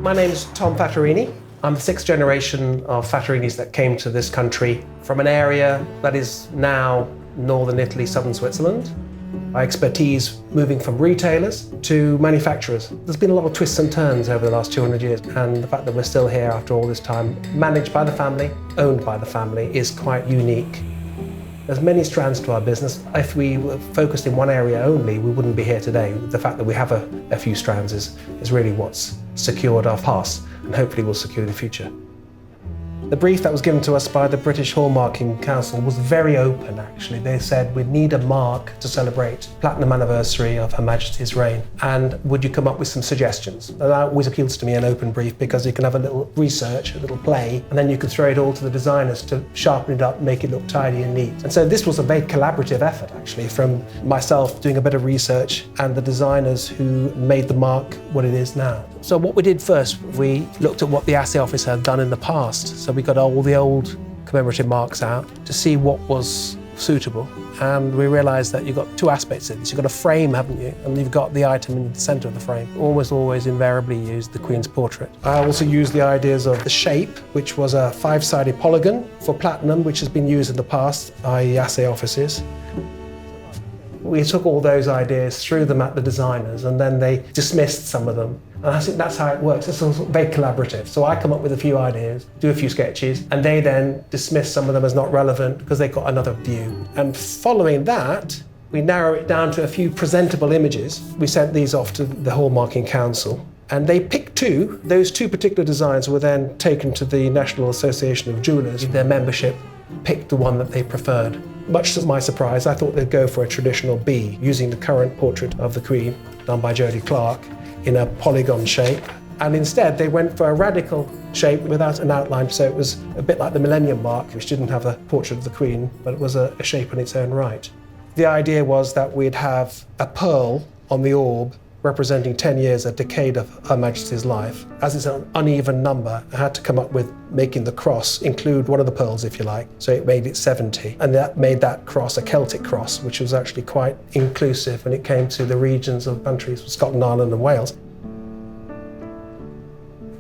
My name's Tom Fattorini. I'm the sixth generation of Fattorinis that came to this country from an area that is now northern Italy, southern Switzerland. My expertise moving from retailers to manufacturers. There's been a lot of twists and turns over the last 200 years, and the fact that we're still here after all this time, managed by the family, owned by the family, is quite unique. There's many strands to our business. If we were focused in one area only, we wouldn't be here today. The fact that we have a few strands is really what's secured our past, and hopefully will secure the future. The brief that was given to us by the British Hallmarking Council was very open, actually. They said, we need a mark to celebrate platinum anniversary of Her Majesty's reign, and would you come up with some suggestions? And that always appeals to me, an open brief, because you can have a little research, a little play, and then you can throw it all to the designers to sharpen it up, make it look tidy and neat. And so this was a very collaborative effort, actually, from myself doing a bit of research and the designers who made the mark what it is now. So what we did first, we looked at what the assay office had done in the past. So we got all the old commemorative marks out to see what was suitable. And we realised that you've got two aspects of this. You've got a frame, haven't you? And you've got the item in the centre of the frame. Always invariably used the Queen's portrait. I also used the ideas of the shape, which was a five-sided polygon for platinum, which has been used in the past by assay offices. We took all those ideas, threw them at the designers, and then they dismissed some of them. And I think that's how it works. It's also very collaborative. So I come up with a few ideas, do a few sketches, and they then dismiss some of them as not relevant because they've got another view. And following that, we narrow it down to a few presentable images. We sent these off to the Hallmarking Council, and they picked two. Those two particular designs were then taken to the National Association of Jewellers. Their membership picked the one that they preferred. Much to my surprise, I thought they'd go for a traditional B, using the current portrait of the Queen, done by Jodie Clark, in a polygon shape. And instead, they went for a radical shape without an outline, so it was a bit like the Millennium Mark, which didn't have a portrait of the Queen, but it was a shape in its own right. The idea was that we'd have a pearl on the orb representing 10 years, a decade of Her Majesty's life. As it's an uneven number, I had to come up with making the cross include one of the pearls, if you like, so it made it 70. And that made that cross a Celtic cross, which was actually quite inclusive when it came to the regions of countries, Scotland, Ireland and Wales.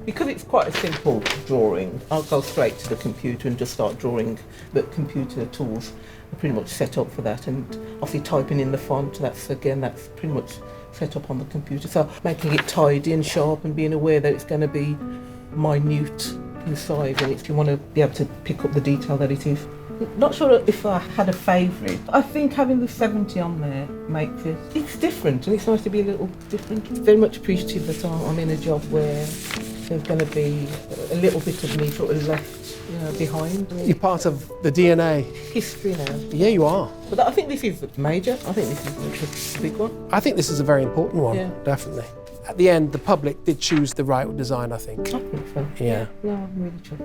Because it's quite a simple drawing, I'll go straight to the computer and just start drawing. But computer tools are pretty much set up for that, and obviously typing in the font, that's pretty much set up on the computer. So making it tidy and sharp and being aware that it's going to be minute in size, and if you want to be able to pick up the detail that it is. Not sure if I had a favourite. I think having the 70 on there makes it's different, and it's nice to be a little different. Very much appreciative that I'm in a job where there's going to be a little bit of me sort of left behind. You're part of the DNA. History now. Yeah, you are. But I think this is major. I think this is a big one. I think this is a very important one, yeah. Definitely. At the end, the public did choose the right design, I think. I think so. Yeah. No, I'm really sure.